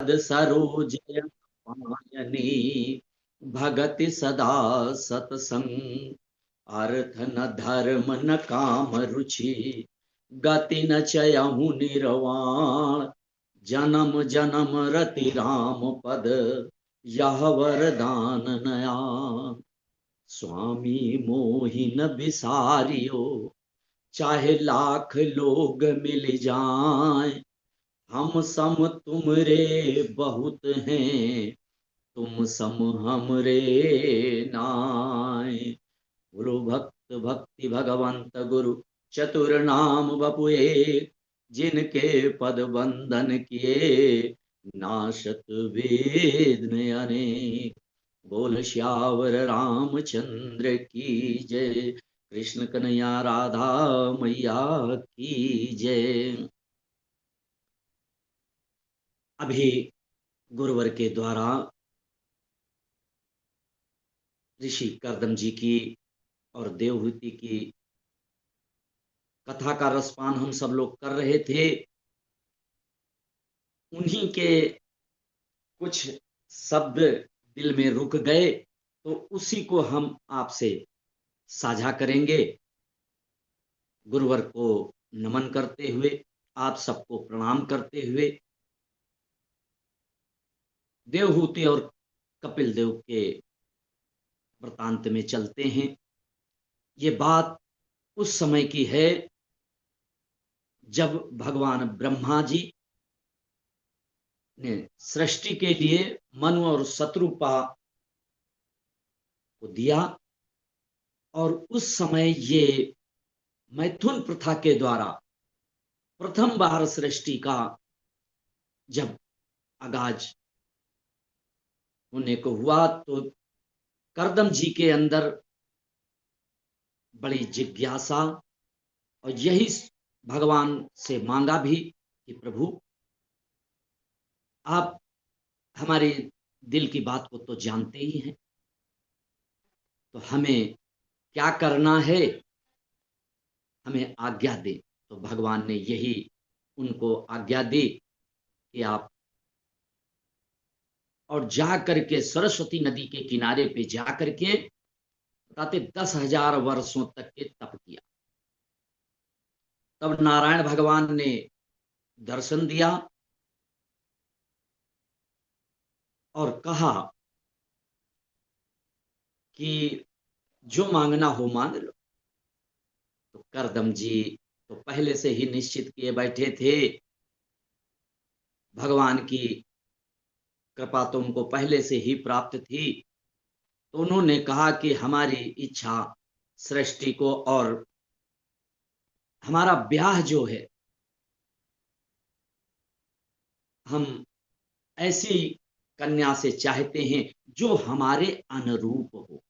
पद सरोज पायनी, भगति सदा सतसंग, अर्थ न धर्म न काम रुचि, गति न चयहु निर्वाण, जन्म जन्म रति राम पद, यह वरदान नयान। स्वामी मोहि न बिसारियो, चाहे लाख लोग मिल जाएं, हम सम तुम रे बहुत हैं, तुम सम हमरे नाय। बोलो भक्त भक्ति भगवंत गुरु, चतुर नाम बपु एक, जिनके पद बंदन किए, नाशक वेद ने अनेक। बोल श्यावर रामचंद्र की जय, कृष्ण कन्हैया राधा मैया की जय। अभी गुरुवर के द्वारा ऋषि करदम जी की और देवहूति की कथा का रसपान हम सब लोग कर रहे थे। उन्हीं के कुछ शब्द दिल में रुक गए, तो उसी को हम आपसे साझा करेंगे। गुरुवर को नमन करते हुए, आप सबको प्रणाम करते हुए, देवहूति और कपिल देव के वृतांत में चलते हैं। ये बात उस समय की है जब भगवान ब्रह्मा जी ने सृष्टि के लिए मनु और शत्रुपा को दिया, और उस समय ये मैथुन प्रथा के द्वारा प्रथम बार सृष्टि का जब आगाज होने को हुआ, तो करदम जी के अंदर बड़ी जिज्ञासा, और यही भगवान से मांगा भी कि प्रभु आप हमारे दिल की बात को तो जानते ही हैं, तो हमें क्या करना है, हमें आज्ञा दे। तो भगवान ने यही उनको आज्ञा दी कि आप और जा करके सरस्वती नदी के किनारे पे जा करके, बताते 10,000 वर्षों तक के तप किया। तब नारायण भगवान ने दर्शन दिया और कहा कि जो मांगना हो मांग लो। तो करदम जी तो पहले से ही निश्चित किए बैठे थे, भगवान की कृपा तो उनको पहले से ही प्राप्त थी। तो उन्होंने कहा कि हमारी इच्छा सृष्टि को, और हमारा ब्याह जो है, हम ऐसी कन्या से चाहते हैं जो हमारे अनुरूप हो।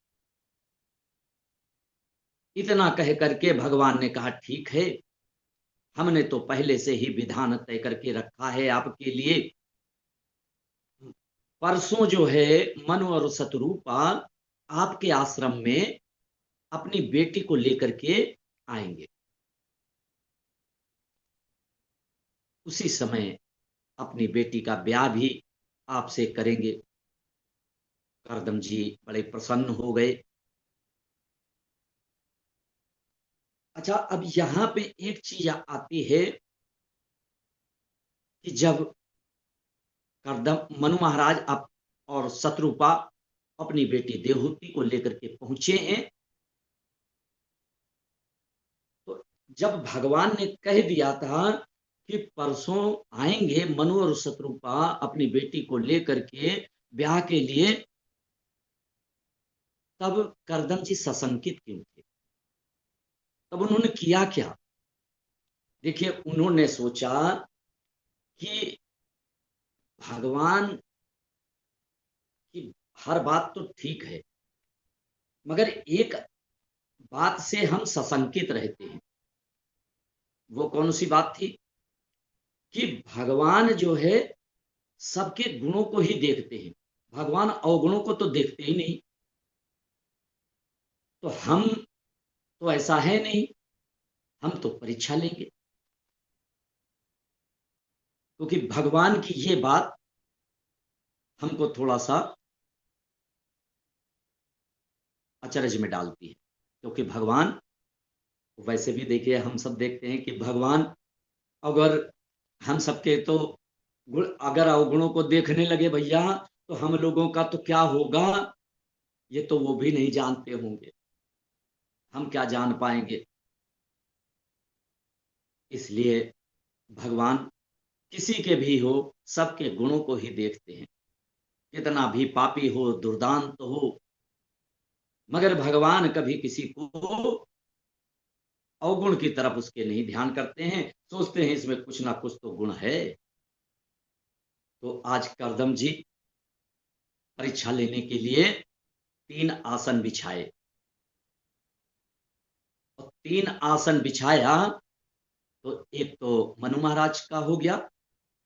इतना कह करके भगवान ने कहा ठीक है, हमने तो पहले से ही विधान तय करके रखा है आपके लिए। परसों जो है मनु और शत्रुपा आपके आश्रम में अपनी बेटी को लेकर के आएंगे। उसी समय अपनी बेटी का ब्याह भी आपसे करेंगे। करदम जी बड़े प्रसन्न हो गए। अच्छा, अब यहां पे एक चीज आती है कि जब करदम मनु महाराज अब और शत्रुपा अपनी बेटी देवहूति को लेकर के पहुंचे हैं, तो जब भगवान ने कह दिया था कि परसों आएंगे मनु और शत्रुपा अपनी बेटी को लेकर के ब्याह के लिए, तब करदम जी सशंकित क्यों थे? तब उन्होंने किया क्या? देखिए, उन्होंने सोचा कि भगवान की हर बात तो ठीक है, मगर एक बात से हम सशंकित रहते हैं। वो कौन सी बात थी? कि भगवान जो है सबके गुणों को ही देखते हैं, भगवान अवगुणों को तो देखते ही नहीं। तो हम तो ऐसा है नहीं, हम तो परीक्षा लेंगे, क्योंकि भगवान की ये बात हमको थोड़ा सा अचरज में डालती है, क्योंकि भगवान, वैसे भी देखिए हम सब देखते हैं कि भगवान अगर हम सबके तो गुण, अगर अवगुणों को देखने लगे भैया, तो हम लोगों का तो क्या होगा, ये तो वो भी नहीं जानते होंगे, हम क्या जान पाएंगे। इसलिए भगवान किसी के भी हो, सबके गुणों को ही देखते हैं, कितना भी पापी हो, दुर्दांत हो, मगर भगवान कभी किसी को अवगुण की तरफ उसके नहीं ध्यान करते हैं, सोचते हैं इसमें कुछ ना कुछ तो गुण है। तो आज करदम जी परीक्षा लेने के लिए 3 आसन बिछाए, और 3 आसन बिछाया, तो एक तो मनु महाराज का हो गया,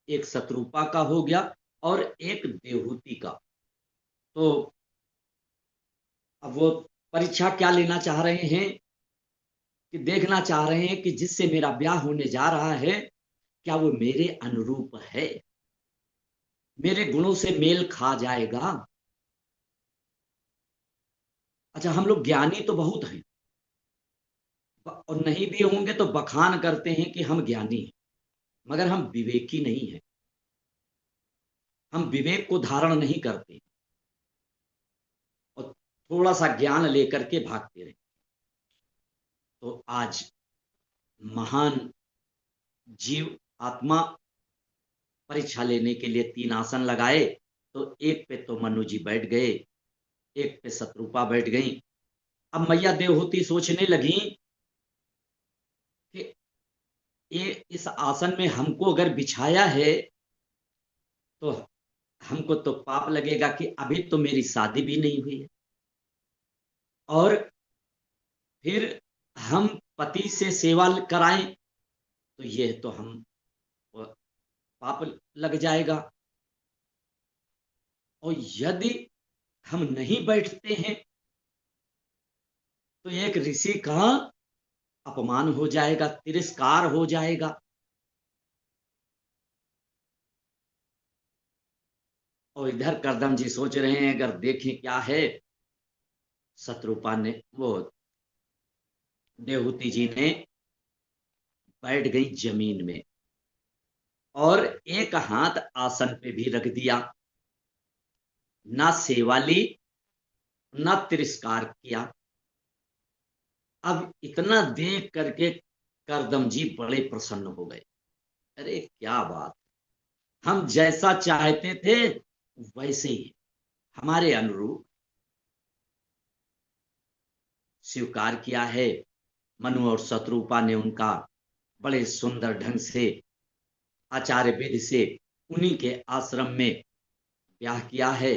एक शत्रुपा का हो गया, और एक देवहूति का। तो अब वो परीक्षा क्या लेना चाह रहे हैं, कि देखना चाह रहे हैं कि जिससे मेरा ब्याह होने जा रहा है, क्या वो मेरे अनुरूप है, मेरे गुणों से मेल खा जाएगा। अच्छा, हम लोग ज्ञानी तो बहुत हैं, और नहीं भी होंगे तो बखान करते हैं कि हम ज्ञानी हैं, मगर हम विवेकी नहीं हैं, हम विवेक को धारण नहीं करते, और थोड़ा सा ज्ञान लेकर के भागते रहे। तो आज महान जीव आत्मा परीक्षा लेने के लिए 3 आसन लगाए, तो एक पे तो मनु जी बैठ गए, एक पे शत्रुपा बैठ गई। अब मैया देवहूति सोचने लगी कि ये इस आसन में हमको अगर बिछाया है, तो हमको तो पाप लगेगा कि अभी तो मेरी शादी भी नहीं हुई है, और फिर हम पति से सेवा कराएं, तो ये तो हम पाप लग जाएगा। और यदि हम नहीं बैठते हैं, तो एक ऋषि का अपमान हो जाएगा, तिरस्कार हो जाएगा। और इधर करदम जी सोच रहे हैं अगर देखें क्या है, शत्रुपा ने, वो देवहूति जी ने बैठ गई जमीन में, और एक हाथ आसन पे भी रख दिया, ना सेवा ली, ना तिरस्कार किया। अब इतना देख करके करदम जी बड़े प्रसन्न हो गए। अरे क्या बात, हम जैसा चाहते थे वैसे ही, हमारे अनुरूप स्वीकार किया है। मनु और शत्रुपा ने उनका बड़े सुंदर ढंग से आचार्य विधि से उन्हीं के आश्रम में ब्याह किया है,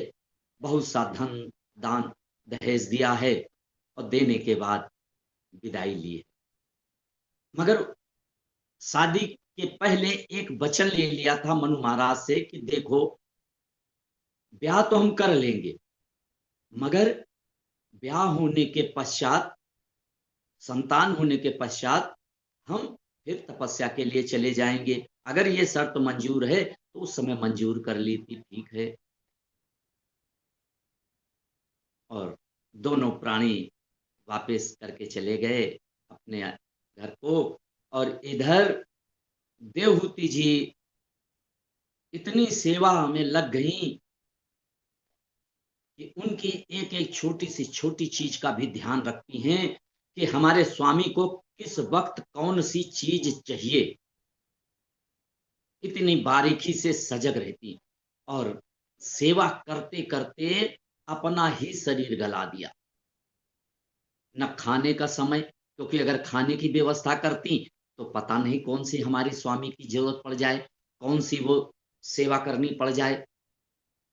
बहुत सा धन दान दहेज दिया है, और देने के बाद विदाई ली है। मगर शादी के पहले एक वचन ले लिया था मनु महाराज से कि देखो, ब्याह तो हम कर लेंगे, मगर ब्याह होने के पश्चात, संतान होने के पश्चात, हम फिर तपस्या के लिए चले जाएंगे। अगर ये शर्त मंजूर है तो उस समय मंजूर कर ली थी, ठीक है। और दोनों प्राणी वापस करके चले गए अपने घर को। और इधर देवहूति जी इतनी सेवा में लग गई कि उनकी एक एक छोटी चीज का भी ध्यान रखती हैं, कि हमारे स्वामी को किस वक्त कौन सी चीज चाहिए, इतनी बारीकी से सजग रहती। और सेवा करते करते अपना ही शरीर गला दिया, न खाने का समय, क्योंकि अगर खाने की व्यवस्था करती तो पता नहीं कौन सी हमारी स्वामी की जरूरत पड़ जाए, कौन सी वो सेवा करनी पड़ जाए,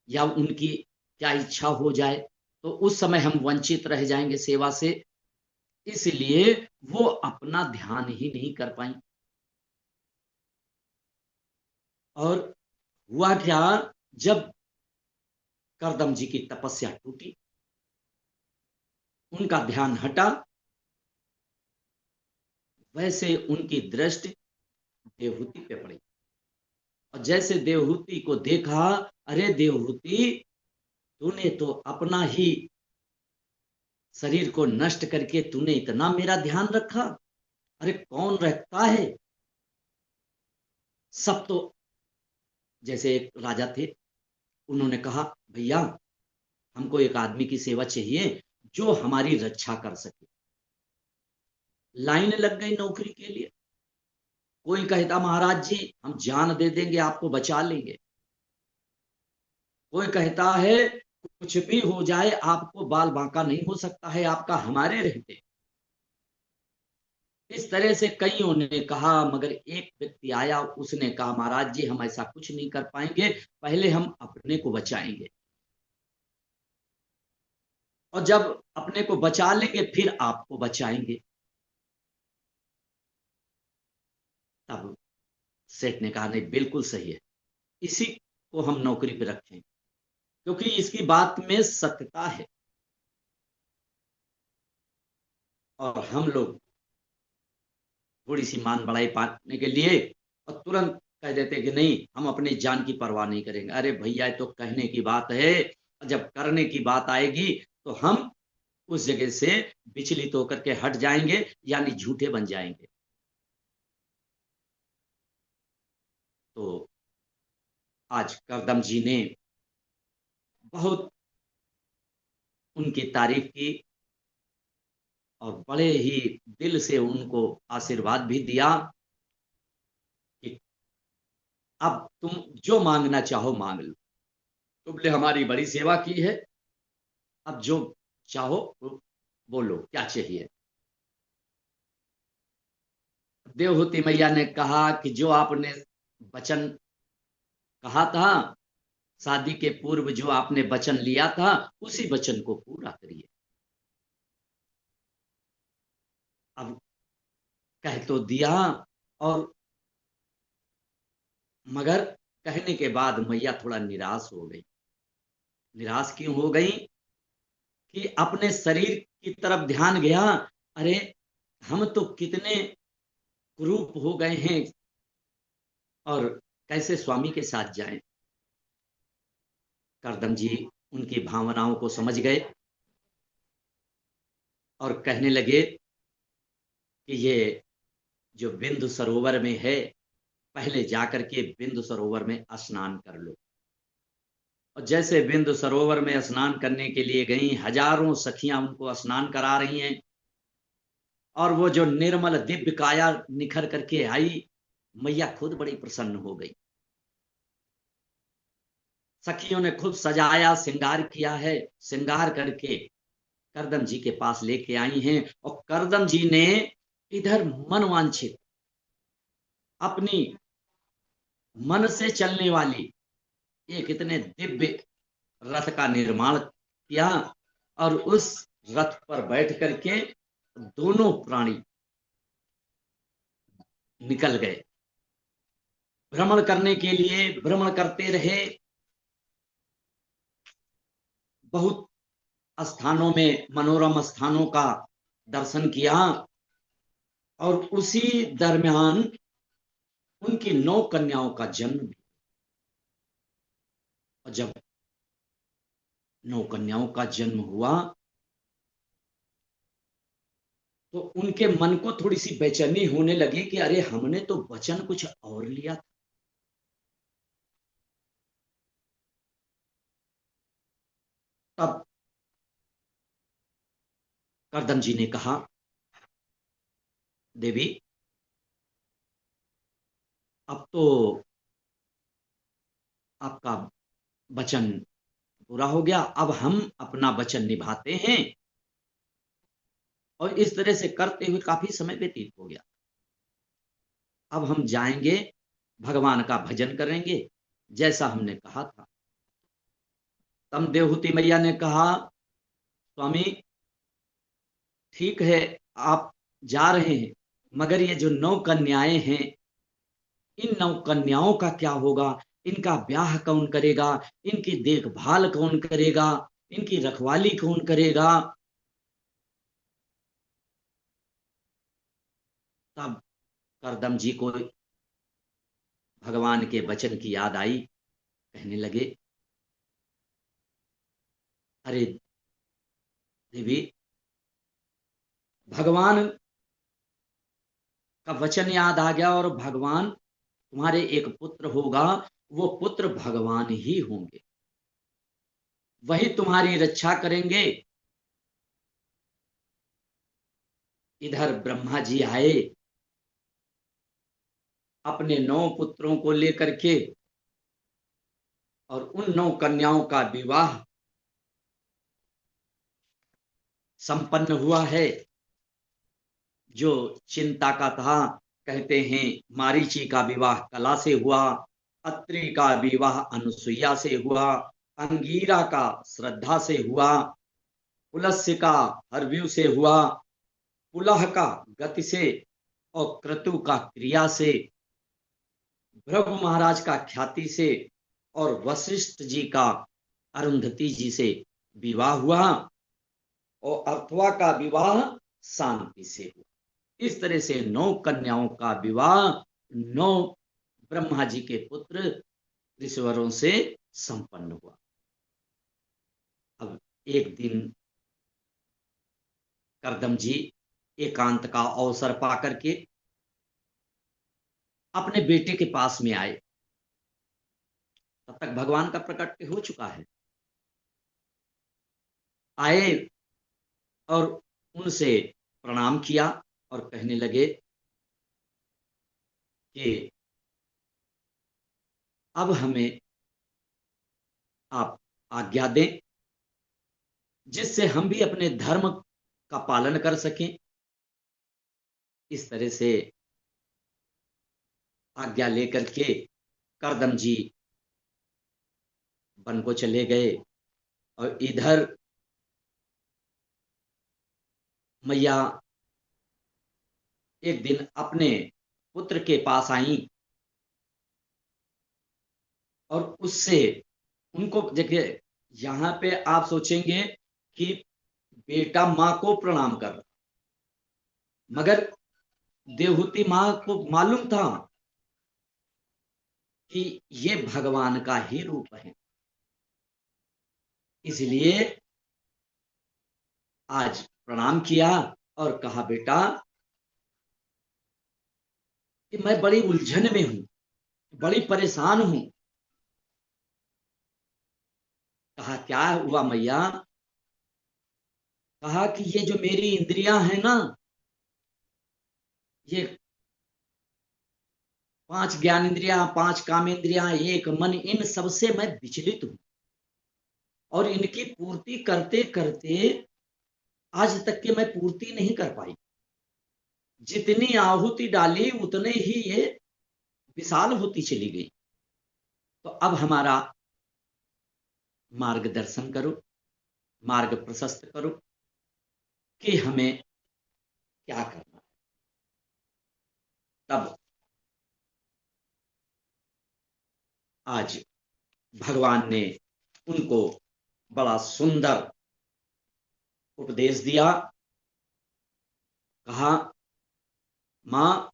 या उनकी क्या इच्छा हो जाए, तो उस समय हम वंचित रह जाएंगे सेवा से। इसलिए वो अपना ध्यान ही नहीं कर पाई। और हुआ क्या, जब करदम जी की तपस्या टूटी, उनका ध्यान हटा, वैसे उनकी दृष्टि देवहूति पे पड़ी। और जैसे देवहूति को देखा, अरे देवहूति, तूने तो अपना ही शरीर को नष्ट करके तूने इतना मेरा ध्यान रखा। अरे कौन रखता है। सब तो, जैसे एक राजा थे, उन्होंने कहा भैया, हमको एक आदमी की सेवा चाहिए जो हमारी रक्षा कर सके। लाइन लग गई नौकरी के लिए। कोई कहता महाराज जी हम जान दे देंगे, आपको बचा लेंगे। कोई कहता है कुछ भी हो जाए, आपको बाल बांका नहीं हो सकता है आपका हमारे रहते। इस तरह से कईयों ने कहा, मगर एक व्यक्ति आया, उसने कहा महाराज जी हम ऐसा कुछ नहीं कर पाएंगे, पहले हम अपने को बचाएंगे, और जब अपने को बचा लेंगे फिर आपको बचाएंगे। तब सेठ ने कहा नहीं, बिल्कुल सही है, इसी को हम नौकरी पे रखें, क्योंकि इसकी बात में सत्यता है। और हम लोग थोड़ी सी मान बढ़ाई पाने के लिए और तुरंत कह देते कि नहीं, हम अपनी जान की परवाह नहीं करेंगे। अरे भैया, ये तो कहने की बात है, जब करने की बात आएगी तो हम उस जगह से विचलित होकर के हट जाएंगे, यानी झूठे बन जाएंगे। तो आज करदम जी ने बहुत उनकी तारीफ की और बड़े ही दिल से उनको आशीर्वाद भी दिया कि अब तुम जो मांगना चाहो मांग लो, तुमने हमारी बड़ी सेवा की है, अब जो चाहो बोलो क्या चाहिए। देवहूति मैया ने कहा कि जो आपने वचन कहा था, शादी के पूर्व जो आपने वचन लिया था, उसी वचन को पूरा करिए। अब कह तो दिया, और मगर कहने के बाद मैया थोड़ा निराश हो गई। निराश क्यों हो गई कि अपने शरीर की तरफ ध्यान गया। अरे हम तो कितने कुरूप हो गए हैं, और कैसे स्वामी के साथ जाएं। करदम जी उनकी भावनाओं को समझ गए और कहने लगे कि ये जो बिंदु सरोवर में है, पहले जाकर के बिंदु सरोवर में स्नान कर लो। और जैसे बिंदु सरोवर में स्नान करने के लिए गई, हजारों सखियां उनको स्नान करा रही हैं, और वो जो निर्मल दिव्य काया निखर करके आई, मैया खुद बड़ी प्रसन्न हो गई। सखियों ने खुद सजाया, श्रृंगार किया है, श्रृंगार करके करदम जी के पास लेके आई हैं। और करदम जी ने इधर मनवांछित अपनी मन से चलने वाली एक इतने दिव्य रथ का निर्माण किया, और उस रथ पर बैठ करके दोनों प्राणी निकल गए भ्रमण करने के लिए। भ्रमण करते रहे, बहुत स्थानों में, मनोरम स्थानों का दर्शन किया, और उसी दरमियान उनकी 9 कन्याओं का जन्म भी। और जब 9 कन्याओं का जन्म हुआ तो उनके मन को थोड़ी सी बेचैनी होने लगी कि अरे हमने तो वचन कुछ और लिया था। तब करदम जी ने कहा, देवी अब तो आपका वचन पूरा हो गया, अब हम अपना वचन निभाते हैं। और इस तरह से करते हुए काफी समय व्यतीत हो गया। अब हम जाएंगे, भगवान का भजन करेंगे, जैसा हमने कहा था। तब देवहूति मैया ने कहा, स्वामी ठीक है, आप जा रहे हैं, मगर ये जो 9 कन्याएं हैं, इन 9 कन्याओं का क्या होगा। इनका ब्याह कौन करेगा, इनकी देखभाल कौन करेगा, इनकी रखवाली कौन करेगा। तब करदम जी को भगवान के वचन की याद आई। कहने लगे, अरे देवी, भगवान का वचन याद आ गया और भगवान, तुम्हारे एक पुत्र होगा, वो पुत्र भगवान ही होंगे, वही तुम्हारी रक्षा करेंगे। इधर ब्रह्मा जी आए अपने 9 पुत्रों को लेकर के, और उन 9 कन्याओं का विवाह संपन्न हुआ है। जो चिंता का था, कहते हैं मारीची का विवाह कला से हुआ, अत्रि का विवाह अनुसुईया से हुआ, अंगीरा का श्रद्धा से हुआ, पुलस्त्य का हरव्यू से हुआ, पुलह का गति से, और क्रतु का क्रिया से, भृगु महाराज का ख्याति से, और वशिष्ठ जी का अरुंधति जी से विवाह हुआ, और अर्थवा का विवाह शांति से हुआ। इस तरह से 9 कन्याओं का विवाह 9 ब्रह्मा जी के पुत्र ऋषिवरों से संपन्न हुआ। अब एक दिन करदम जी एकांत का अवसर पाकर के अपने बेटे के पास में आए। तब तक भगवान का प्रकट हो चुका है। आए और उनसे प्रणाम किया और कहने लगे कि अब हमें आप आज्ञा दें, जिससे हम भी अपने धर्म का पालन कर सकें। इस तरह से आज्ञा लेकर के करदम जी वन को चले गए, और इधर मैया एक दिन अपने पुत्र के पास आई और उससे उनको देखिए, यहाँ पे आप सोचेंगे कि बेटा माँ को प्रणाम कर रहा, मगर देवहूति माँ को मालूम था कि ये भगवान का ही रूप है, इसलिए आज प्रणाम किया और कहा, बेटा कि मैं बड़ी उलझन में हूं, बड़ी परेशान हूं। कहा, क्या हुआ मैया? कहा कि ये जो मेरी इंद्रियां हैं ना, ये 5 ज्ञानेंद्रियां, 5 कामेंद्रियां, एक मन, इन सबसे मैं विचलित हूं, और इनकी पूर्ति करते करते आज तक की मैं पूर्ति नहीं कर पाई। जितनी आहुति डाली उतने ही ये विशाल होती चली गई। तो अब हमारा मार्गदर्शन करो, मार्ग प्रशस्त करो कि हमें क्या करना है। तब आज भगवान ने उनको बड़ा सुंदर उपदेश दिया। कहा, मां,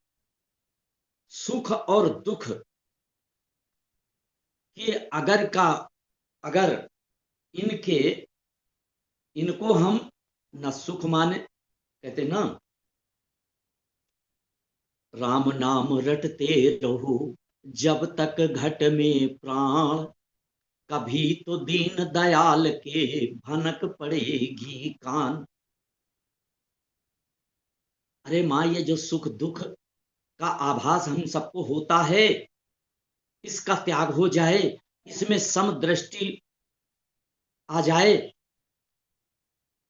सुख और दुख के अगर इनके इनको हम न सुख माने, कहते ना, राम नाम रटते रहो जब तक घट में प्राण, कभी तो दीन दयाल के भनक पड़ेगी कान। अरे माँ, ये जो सुख दुख का आभास हम सबको होता है, इसका त्याग हो जाए, इसमें समदृष्टि आ जाए,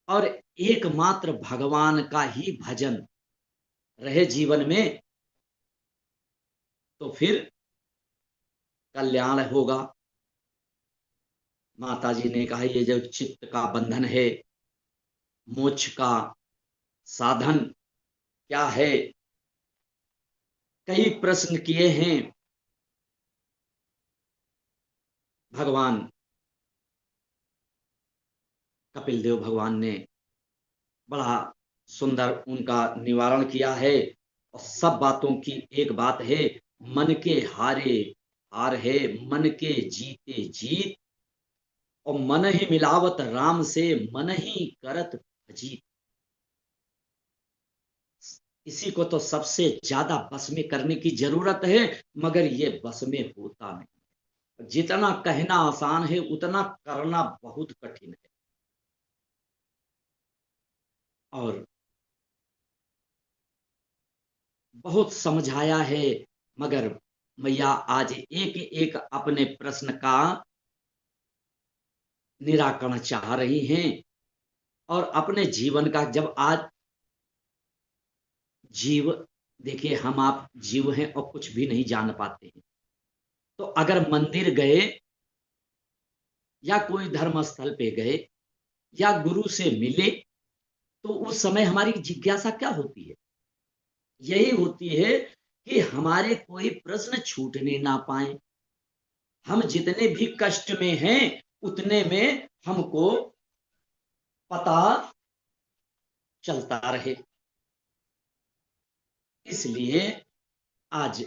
और एकमात्र भगवान का ही भजन रहे जीवन में, तो फिर कल्याण होगा। माता जी ने कहा, ये जो चित्त का बंधन है, मोक्ष का साधन क्या है? कई प्रश्न किए हैं। भगवान कपिल देव भगवान ने बड़ा सुंदर उनका निवारण किया है। और सब बातों की एक बात है मन के हारे हार है, मन के जीते जीत, और मन ही मिलावत राम से, मन ही करत भजीत। इसी को तो सबसे ज्यादा बस में करने की जरूरत है, मगर ये बस में होता नहीं। जितना कहना आसान है उतना करना बहुत कठिन है। और बहुत समझाया है, मगर मैया आज एक एक अपने प्रश्न का निराकरण चाह रही हैं। और अपने जीवन का, जब आज जीव, देखिए हम आप जीव हैं और कुछ भी नहीं जान पाते हैं, तो अगर मंदिर गए या कोई धर्म स्थल पे गए या गुरु से मिले, तो उस समय हमारी जिज्ञासा क्या होती है? यही होती है कि हमारे कोई प्रश्न छूटने ना पाए। हम जितने भी कष्ट में हैं उतने में हमको पता चलता रहे। इसलिए आज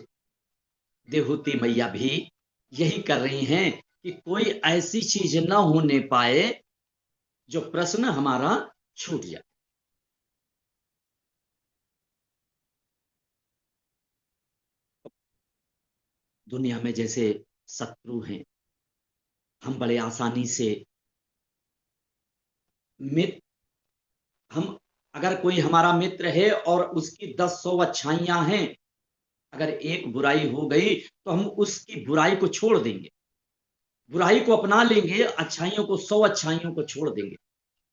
देवहूति मैया भी यही कर रही हैं कि कोई ऐसी चीज न होने पाए जो प्रश्न हमारा छूट जाए। दुनिया में जैसे शत्रु हैं, हम बड़े आसानी से मित्र, हम, अगर कोई हमारा मित्र है और उसकी 10-100 अच्छाइयां हैं, अगर एक बुराई हो गई तो हम उसकी बुराई को छोड़ देंगे, बुराई को अपना लेंगे, अच्छाइयों को, 100 अच्छाइयों को छोड़ देंगे।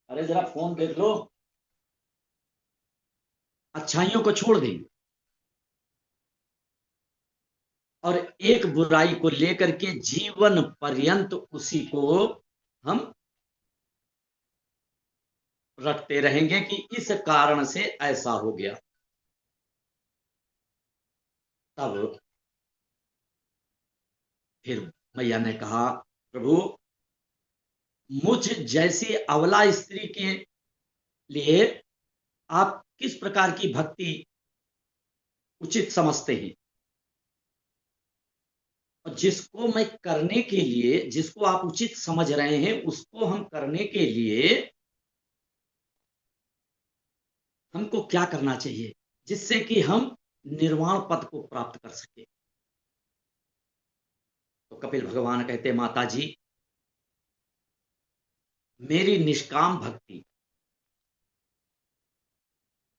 अरे जरा फोन देख लो, अच्छाइयों को छोड़ देंगे और एक बुराई को लेकर के जीवन पर्यंत उसी को हम रखते रहेंगे कि इस कारण से ऐसा हो गया। तब फिर मैया ने कहा, प्रभु, मुझ जैसी अबला स्त्री के लिए आप किस प्रकार की भक्ति उचित समझते हैं? और जिसको मैं करने के लिए, जिसको आप उचित समझ रहे हैं, उसको हम करने के लिए हमको क्या करना चाहिए, जिससे कि हम निर्वाण पद को प्राप्त कर सके? तो कपिल भगवान कहते, माता जी, मेरी निष्काम भक्ति,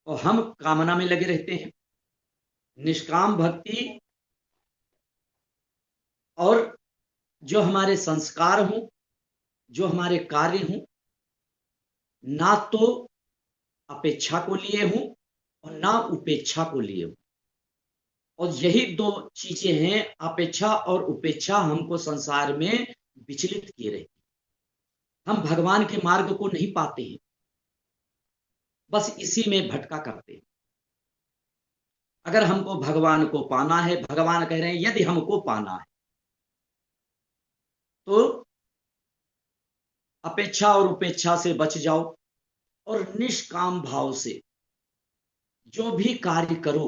और हम कामना में लगे रहते हैं। निष्काम भक्ति और जो हमारे संस्कार हों, जो हमारे कार्य हों, ना तो अपेक्षा को लिए हूं और ना उपेक्षा को लिए हूं। और यही दो चीजें हैं, अपेक्षा और उपेक्षा, हमको संसार में विचलित किए रहती। हम भगवान के मार्ग को नहीं पाते हैं, बस इसी में भटका करते हैं। अगर हमको भगवान को पाना है, भगवान कह रहे हैं यदि हमको पाना है तो अपेक्षा और उपेक्षा से बच जाओ और निष्काम भाव से जो भी कार्य करो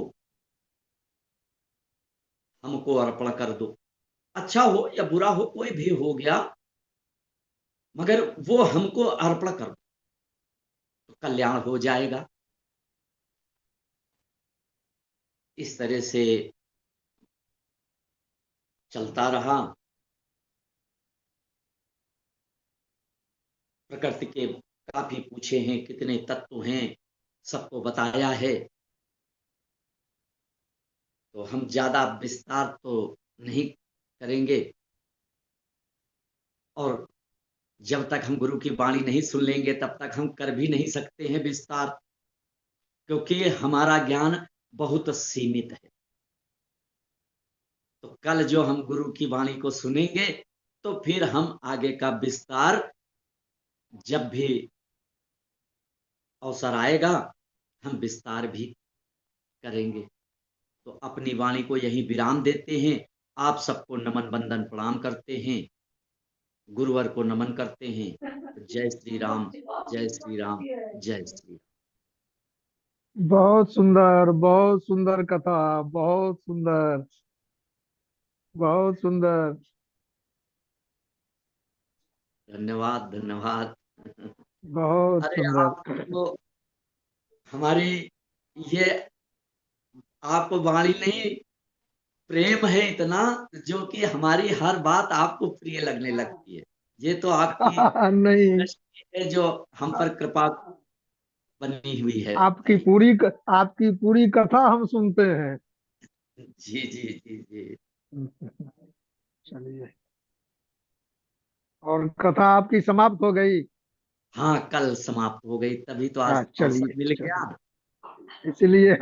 हमको अर्पण कर दो। अच्छा हो या बुरा हो, कोई भी हो गया, मगर वो हमको अर्पण कर दो तो कल्याण हो जाएगा। इस तरह से चलता रहा। प्रकृति के काफी पूछे हैं, कितने तत्व हैं, सबको बताया है, तो हम ज्यादा विस्तार तो नहीं करेंगे। और जब तक हम गुरु की वाणी नहीं सुन लेंगे तब तक हम कर भी नहीं सकते हैं विस्तार, क्योंकि हमारा ज्ञान बहुत सीमित है। तो कल जो हम गुरु की वाणी को सुनेंगे तो फिर हम आगे का विस्तार जब भी अवसर आएगा हम विस्तार भी करेंगे। तो अपनी वाणी को यही विराम देते हैं। आप सबको नमन बंदन प्रणाम करते हैं, गुरुवर को नमन करते हैं। जय श्री राम, जय श्री राम, जय श्री राम। बहुत सुंदर कथा, बहुत सुंदर। बहुत सुंदर। धन्यवाद धन्यवाद। बहुत अरे सुंदर। आप तो हमारी ये आप वाणी नहीं, प्रेम है इतना जो कि हमारी हर बात आपको प्रिय लगने लगती है। ये तो आपकी नहीं, दृष्टि है जो हम पर कृपा बनी हुई है आपकी भाई। आपकी पूरी कथा हम सुनते हैं। जी जी जी जी। चलिए, और कथा आपकी समाप्त हो गई? हाँ, कल समाप्त हो गई, तभी तो आज हाँ, अवसर चलिए मिल गया। चलिए, इसलिए